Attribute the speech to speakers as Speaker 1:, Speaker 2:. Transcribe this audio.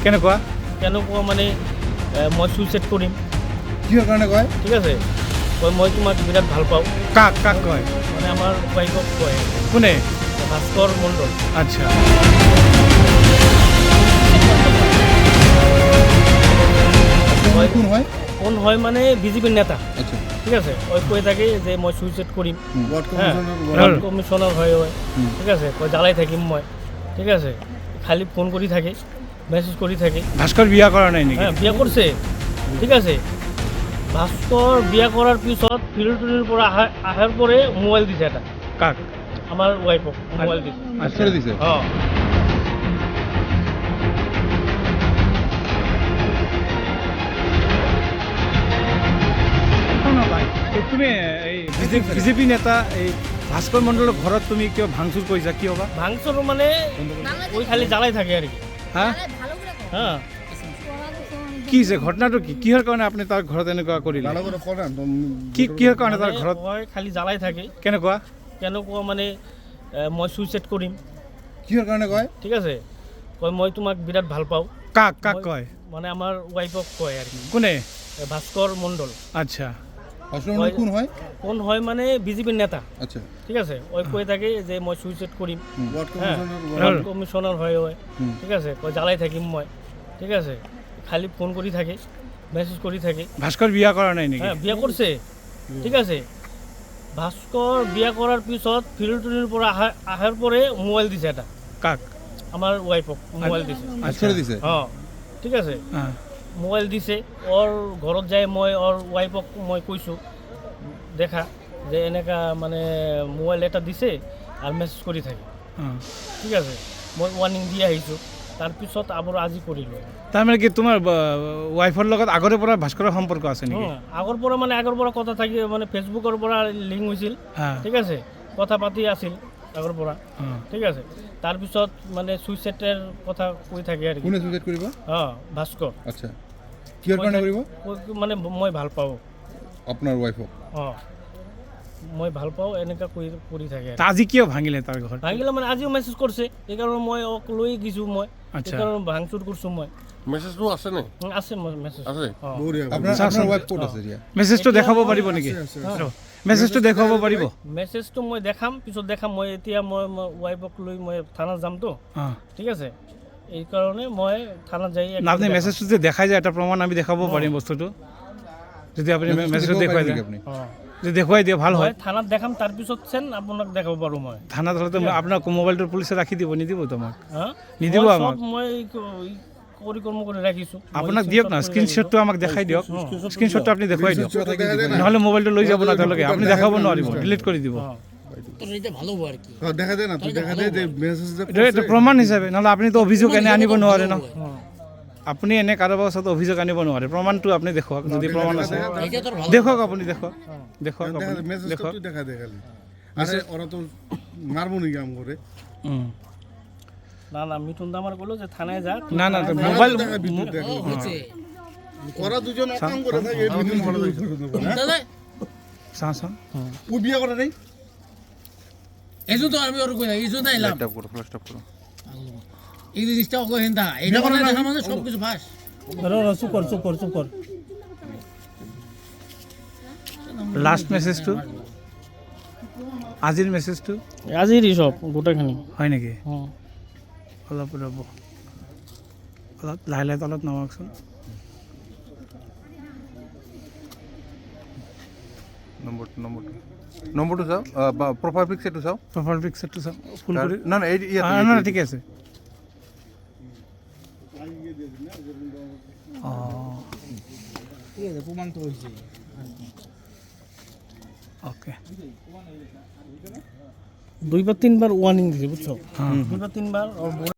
Speaker 1: কেনেকুৱা
Speaker 2: মানে মই সুইচাইড কৰিম
Speaker 3: কিহৰ কাৰণে কয়?
Speaker 2: ঠিক আছে কয় মই তোমাক বিৰাট ভাল পাওঁ
Speaker 1: কাক কাক কয়
Speaker 2: মানে আমাৰ ৱাইফক কয়
Speaker 1: কোনে
Speaker 2: ভাস্কৰ মণ্ডল
Speaker 1: আচ্ছা
Speaker 3: কোন হয়?
Speaker 2: কোন হয় মানে বিজেপিৰ নেতা
Speaker 3: আচ্ছা
Speaker 2: ঠিক আছে ওই কৈ থাকে যে মই সুইচাইড কৰিম
Speaker 3: ওয়ার্ড
Speaker 2: ওয়ার্ড কমিশনার হয় ঠিক আছে কয় জ্বালাই থাকিম মই ঠিক আছে খালি ফোন কৰি থাকে মেছেজ কৰি থাকে
Speaker 1: ভাস্কৰ বিয়া কৰা নাই নেকি
Speaker 2: হ্যাঁ বিয়া করছে ঠিক আছে ভাস্কৰ বিয়া করার পিছত ফিল্ডটোৰ পৰা আহাৰ পরে মোবাইল দিছে এটা
Speaker 1: কাক
Speaker 2: আমার ওয়াইফক মোবাইল দিছে
Speaker 3: ছেড়ে দিছে
Speaker 2: হ্যাঁ
Speaker 1: তুমি এই বিজেপি নেতা এই ভাস্কৰ মণ্ডলৰ ঘৰত তুমি কিয় ভাঙচুৰ কৰিছা কিয় বা
Speaker 2: ভাঙচুর মানে ওই খালি জ্বালাই থাকে আর কি
Speaker 1: হা
Speaker 2: হ্যাঁ
Speaker 1: কি যে ঘটনাটো কি কিহৰ কাৰণে আপুনি তাৰ ঘৰত এনেকুৱা কৰিলে
Speaker 3: ভালো করে করেন
Speaker 1: কি কিহৰ কাৰণে তাৰ ঘৰত
Speaker 2: হয় খালি জ্বালাই থাকে
Speaker 1: কেনেকুৱা
Speaker 2: মানে মই সুইচাইড কৰিম
Speaker 3: কিহৰ কাৰণে কয়?
Speaker 2: ঠিক আছে কয় মই তোমাক বিৰাট ভাল পাওঁ
Speaker 1: কাক কাক কয়
Speaker 2: মানে আমাৰ ৱাইফক কয় আর কি
Speaker 1: কোনে
Speaker 2: ভাস্কৰ মণ্ডল
Speaker 1: আচ্ছা
Speaker 3: আসলে কোন হয়?
Speaker 2: কোন হয় মানে বিজেপির নেতা
Speaker 3: আচ্ছা
Speaker 2: ঠিক আছে ওই কৈ থাকে যে মই সুইচাইড কৰিম
Speaker 3: ওয়ার্ড
Speaker 2: ওয়ার্ড কমিশনার হয় ঠিক আছে কয় জ্বালাই থাকিম মই ঠিক আছে খালি ফোন কৰি থাকে মেছেজ কৰি থাকে
Speaker 1: ভাস্কৰ বিয়া কৰা নাই নেকি
Speaker 2: হ্যাঁ বিয়া করছে ঠিক আছে ভাস্কৰ বিয়া করার পিছত ফিল্ডটোৰ পৰা আহাৰ পরে মোবাইল দিছে এটা
Speaker 1: কাক
Speaker 2: আমার ওয়াইফক মোবাইল দিছে
Speaker 3: ছেড়ে দিছে
Speaker 2: হ্যাঁ ঠিক আছে
Speaker 1: হ্যাঁ
Speaker 2: মোবাইল দিছে ওর ঘৰত যাই মই ওর ওয়াইফক মই কৈছোঁ দেখা যে এনেকা মানে মোবাইল এটা দিছে আর মেছেজ কৰি থাকে ঠিক আছে মই ওয়ার্নিং দি আহিছোঁ তাৰপিছত আবার আজি কৰিলোঁ
Speaker 1: তাৰমানে কি তোমাৰ ৱাইফৰ লগত আগৰে পৰা ভাস্কৰৰ সম্পৰ্ক আছে নেকি
Speaker 2: আগৰ পৰা কথা থাকি মানে ফেচবুকৰ পৰা লিংক হৈছিল ঠিক আছে কথা পাতি আছিল আগৰ পৰা ঠিক আছে তাৰপিছত মানে সুইচাইডৰ কথা কৈ থাকে আৰু
Speaker 3: কোনে সুইচাইড কৰিব?
Speaker 2: ভাস্কৰ
Speaker 3: আচ্ছা কিহৰ কাৰণে কৰিব?
Speaker 2: মানে মই ভাল পাওঁ
Speaker 3: আপোনাৰ ৱাইফক
Speaker 2: মই ভাল পাওঁ এনেকা কৰি থাকে
Speaker 1: আজি কিয় ভাঙিলে তাৰ ঘৰ
Speaker 2: ভাঙিলে মানে আজিও মেছেজ কৰিছে এইকাৰণে মই লৈ গৈছোঁ মই
Speaker 1: আচ্ছা
Speaker 2: এইকাৰণে ভাঙচুৰ কৰিছোঁ মই
Speaker 4: মেছেজটো আছে নে
Speaker 2: আছে মেছেজ
Speaker 4: আছে
Speaker 3: আপোনাৰ ৱাইফ ক'ত আছে এতিয়া?
Speaker 1: মেছেজটো দেখাব পাৰিব নেকি মেছেজটো দেখাব পাৰিব
Speaker 2: মেছেজটো মই দেখাম পিছত দেখাম মই এতিয়া মই ৱাইফক লৈ মই থানাত যামতো ঠিক আছে এই কাৰণে মই থানাত যাই
Speaker 1: আপুনি মেছেজটো যে দেখাই যায় এটা প্ৰমাণ আমি দেখাব পাৰিম বস্তুটো যদি আপুনি মেছেজটো দেখুৱাই দিয়ে
Speaker 3: আপনি
Speaker 1: যদি দেখুৱাই দিয়ে ভাল হয়
Speaker 2: থানাত দেখাম তাৰপিছত চেন আপোনাক দেখাব পাৰোঁ মই
Speaker 1: থানাত হ'লে আপোনাৰ মোবাইলটো পুলিচে ৰাখি দিব নিদিব তোমাক নিদিব
Speaker 2: মই
Speaker 1: আমাক
Speaker 2: চব মই কৰ্ম কৰি ৰাখিছোঁ
Speaker 1: আপোনাক দিয়ক না স্ক্ৰীনশ্বটটো আমাক দেখাই দিয়ক স্ক্ৰীনশ্বটটো আপুনি দেখুৱাই দিয়ক নহ'লে মোবাইলটো লৈ যাব না তেওঁলোকে আপুনি দেখাব নোৱাৰিব ডিলিট কৰি দিব
Speaker 3: দেখা দে না তুই দেখা দে যে মেসেজ
Speaker 1: এইটো প্ৰমাণ হিচাপে নহ'লে আপুনিতো অভিযোগ এনে আনিব নোৱাৰে ন আপুনি এনে কাৰোবাৰ ওচৰত অভিযোগ আনিব নোৱাৰে প্ৰমাণটো আপুনি দেখুৱাওক যদি প্ৰমাণ আছে দেখুৱাওক আপুনি দেখুৱাওক আপুনি দেখুৱাওক
Speaker 3: দেখা দে খালি আরে ওরা তো মারবো নি কাম করে
Speaker 2: না মিঠুন দামার বললো যে থানায় যা
Speaker 1: না মোবাইল
Speaker 3: ওরা দুজন কাম করে থাকে দাদা
Speaker 1: চাচোন
Speaker 3: ও বিয়া করে নাই
Speaker 5: এজো তো আমি ওর কই না এজো না এলাম
Speaker 4: স্টপ করো ফ্ল্যাশ স্টপ করো
Speaker 5: এই জিনিসটা ওকে হেন্দা এটা করে দেখা মানে সব কিছু ফাঁস
Speaker 2: চুপ কর
Speaker 1: লাষ্ট মেছেজটো আজিৰ মেছেজটো
Speaker 2: আজিৰ সব গোটেইখিনি
Speaker 1: হয় নেকি অলপ ৰ'ব অলপ লাহে লাহে তলত নামাকচোন
Speaker 4: নম্বৰটো চাও প্ৰফাইল পিকচাৰটো চাও
Speaker 1: প্ৰফাইল পিকচাৰটো চাওঁ ফুল কৰি
Speaker 4: না না এই
Speaker 1: না ঠিক আছে
Speaker 5: প্রমাণ তো হইছে
Speaker 1: ওকে
Speaker 2: 2 বা 3 বার ওয়ার্নিং দিছে বুঝছো 2 বা 3 বার